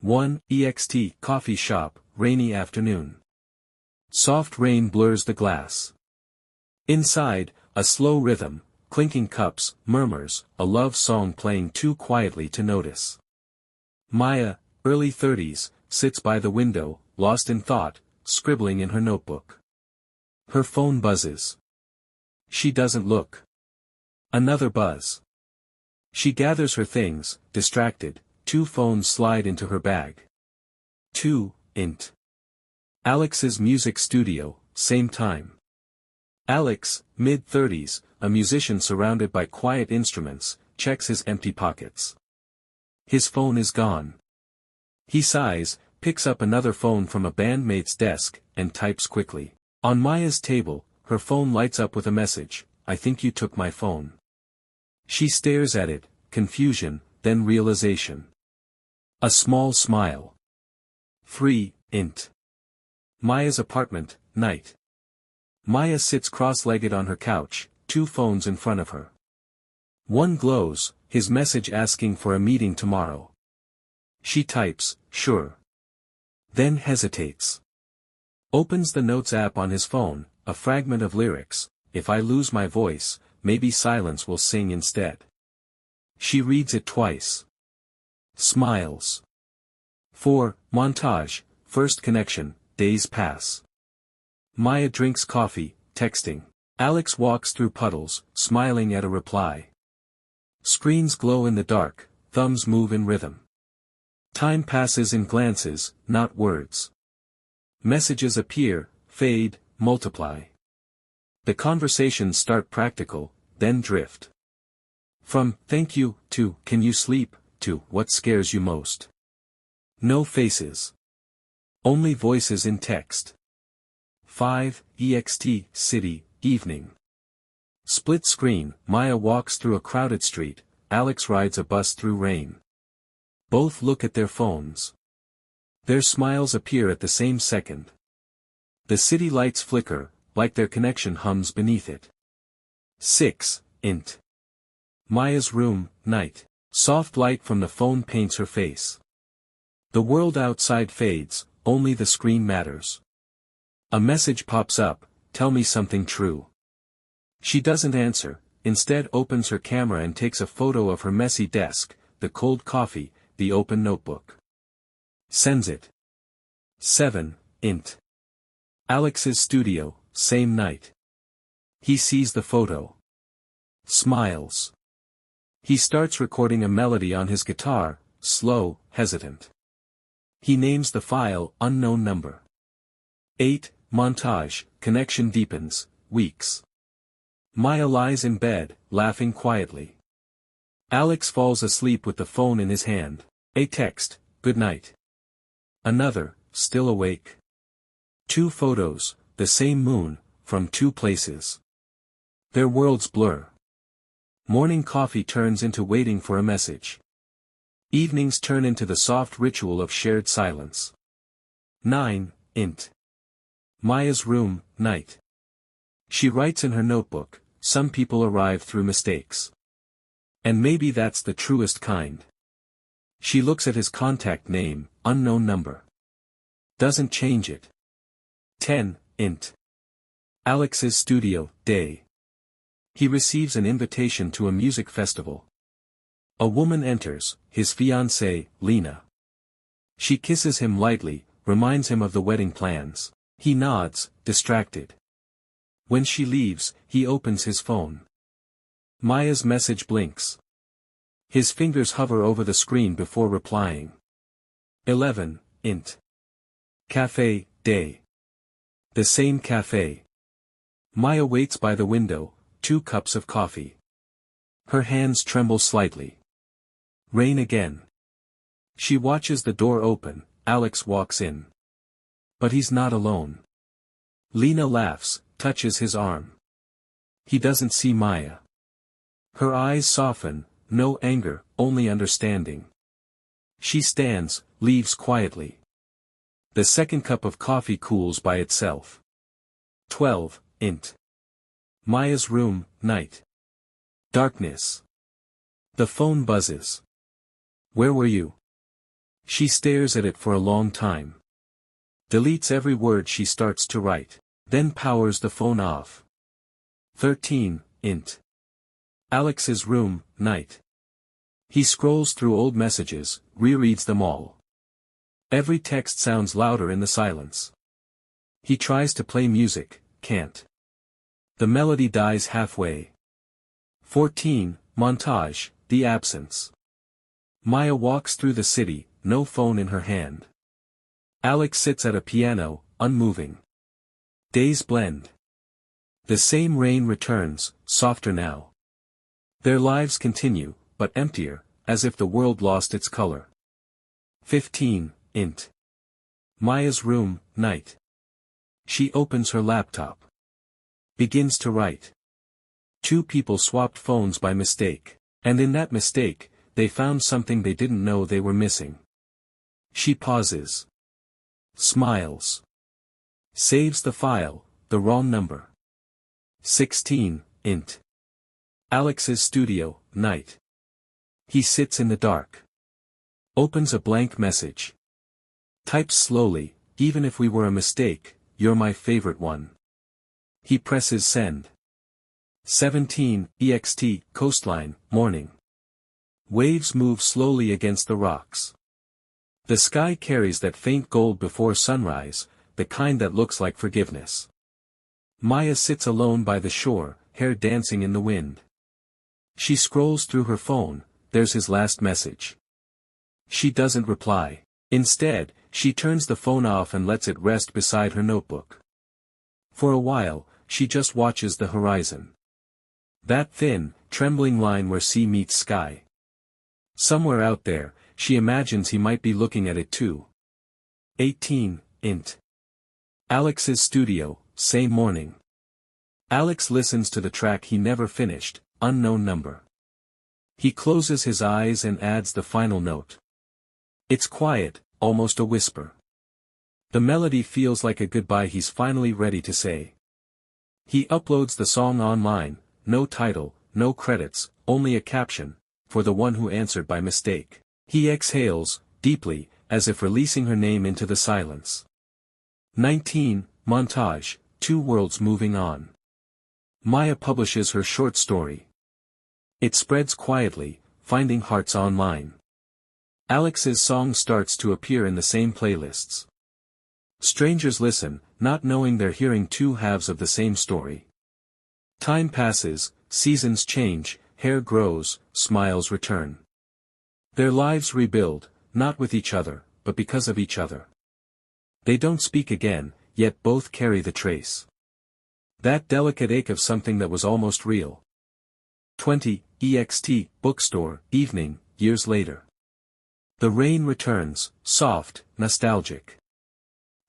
1ext coffee shop, rainy afternoon. Soft rain blurs the glass. Inside, a slow rhythm, clinking cups, murmurs, a love song playing too quietly to notice. Maya, early 30s, sits by the window, lost in thought, scribbling in her notebook. Her phone buzzes. She doesn't look. Another buzz. She gathers her things, distracted. 2 phones slide into her bag. 2int. Alex's music studio, same time. Alex, mid-30s, a musician surrounded by quiet instruments, checks his empty pockets. His phone is gone. He sighs, picks up another phone from a bandmate's desk, and types quickly. On Maya's table, her phone lights up with a message, "I think you took my phone." She stares at it, confusion, then realization. A small smile. 3int. Maya's apartment, night. Maya sits cross-legged on her couch, 2 phones in front of her. One glows, his message asking for a meeting tomorrow. She types, "Sure." Then hesitates. Opens the Notes app on his phone, a fragment of lyrics, "If I lose my voice, maybe silence will sing instead." She reads it twice. Smiles. 4. Montage, first connection, days pass. Maya drinks coffee, texting. Alex walks through puddles, smiling at a reply. Screens glow in the dark, thumbs move in rhythm. Time passes in glances, not words. Messages appear, fade, multiply. The conversations start practical, then drift. From, "Thank you," to, "Can you sleep," to, "What scares you most?" No faces. Only voices in text. 5ext city, evening. Split screen, Maya walks through a crowded street, Alex rides a bus through rain. Both look at their phones. Their smiles appear at the same second. The city lights flicker, like their connection hums beneath it. 6int. Maya's room, night. Soft light from the phone paints her face. The world outside fades, only the screen matters. A message pops up, "Tell me something true." She doesn't answer, instead opens her camera and takes a photo of her messy desk, the cold coffee, the open notebook. Sends it. 7int. Alex's studio, same night. He sees the photo. Smiles. He starts recording a melody on his guitar, slow, hesitant. He names the file, unknown number. 8. Montage, connection deepens, weeks. Maya lies in bed, laughing quietly. Alex falls asleep with the phone in his hand. A text, "Good night." Another, still awake. 2 photos, the same moon, from 2 places. Their worlds blur. Morning coffee turns into waiting for a message. Evenings turn into the soft ritual of shared silence. 9int. Maya's room, night. She writes in her notebook, "Some people arrive through mistakes. And maybe that's the truest kind." She looks at his contact name, unknown number. Doesn't change it. 10int. Alex's studio, day. He receives an invitation to a music festival. A woman enters, his fiancée, Lena. She kisses him lightly, reminds him of the wedding plans. He nods, distracted. When she leaves, he opens his phone. Maya's message blinks. His fingers hover over the screen before replying. 11int. Cafe, day. The same cafe. Maya waits by the window, 2 cups of coffee. Her hands tremble slightly. Rain again. She watches the door open, Alex walks in. But he's not alone. Lena laughs, touches his arm. He doesn't see Maya. Her eyes soften, no anger, only understanding. She stands, leaves quietly. The second cup of coffee cools by itself. 12int. Maya's room, night. Darkness. The phone buzzes. "Where were you?" She stares at it for a long time. Deletes every word she starts to write. Then powers the phone off. 13, int. Alex's room, night. He scrolls through old messages, rereads them all. Every text sounds louder in the silence. He tries to play music, can't. The melody dies halfway. 14, montage, the absence. Maya walks through the city, no phone in her hand. Alex sits at a piano, unmoving. Days blend. The same rain returns, softer now. Their lives continue, but emptier, as if the world lost its color. 15, int. Maya's room, night. She opens her laptop. Begins to write. Two people swapped phones by mistake, and in that mistake, they found something they didn't know they were missing. She pauses. Smiles. Saves the file, the wrong number. 16, int. Alex's studio, night. He sits in the dark. Opens a blank message. Types slowly, even if we were a mistake, you're my favorite one. He presses send. 17, ext, coastline, morning. Waves move slowly against the rocks. The sky carries that faint gold before sunrise, the kind that looks like forgiveness. Maya sits alone by the shore, hair dancing in the wind. She scrolls through her phone, there's his last message. She doesn't reply. Instead, she turns the phone off and lets it rest beside her notebook. For a while, she just watches the horizon. That thin, trembling line where sea meets sky. Somewhere out there, she imagines he might be looking at it too. 18, int. Alex's studio, same morning. Alex listens to the track he never finished, unknown number. He closes his eyes and adds the final note. It's quiet, almost a whisper. The melody feels like a goodbye he's finally ready to say. He uploads the song online, no title, no credits, only a caption, for the one who answered by mistake. He exhales, deeply, as if releasing her name into the silence. 19, montage, two worlds moving on. Maya publishes her short story. It spreads quietly, finding hearts online. Alex's song starts to appear in the same playlists. Strangers listen, not knowing they're hearing two halves of the same story. Time passes, seasons change, hair grows, smiles return. Their lives rebuild, not with each other, but because of each other. They don't speak again, yet both carry the trace. That delicate ache of something that was almost real. 20, ext, bookstore, evening, years later. The rain returns, soft, nostalgic.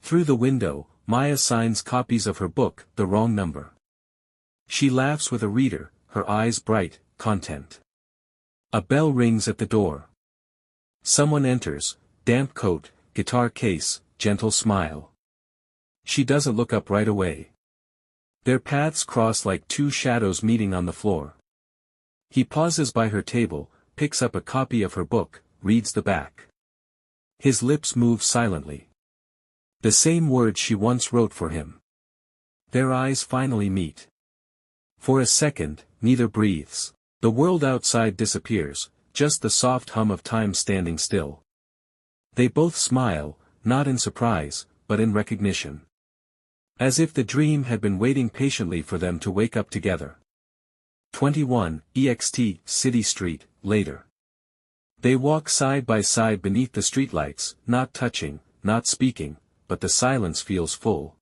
Through the window, Maya signs copies of her book, The Wrong Number. She laughs with a reader, her eyes bright, content. A bell rings at the door. Someone enters, damp coat, guitar case, gentle smile. She doesn't look up right away. Their paths cross like two shadows meeting on the floor. He pauses by her table, picks up a copy of her book, reads the back. His lips move silently. The same words she once wrote for him. Their eyes finally meet. For a second, neither breathes. The world outside disappears, just the soft hum of time standing still. They both smile, not in surprise, but in recognition. As if the dream had been waiting patiently for them to wake up together. 21, ext, City Street, later. They walk side by side beneath the streetlights, not touching, not speaking, but the silence feels full.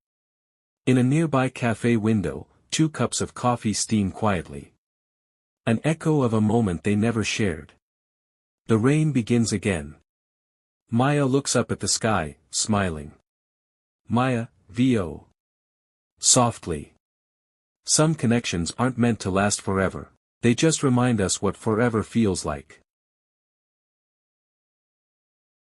In a nearby cafe window, 2 cups of coffee steam quietly. An echo of a moment they never shared. The rain begins again. Maya looks up at the sky, smiling. Maya, VO. Softly. Some connections aren't meant to last forever. They just remind us what forever feels like.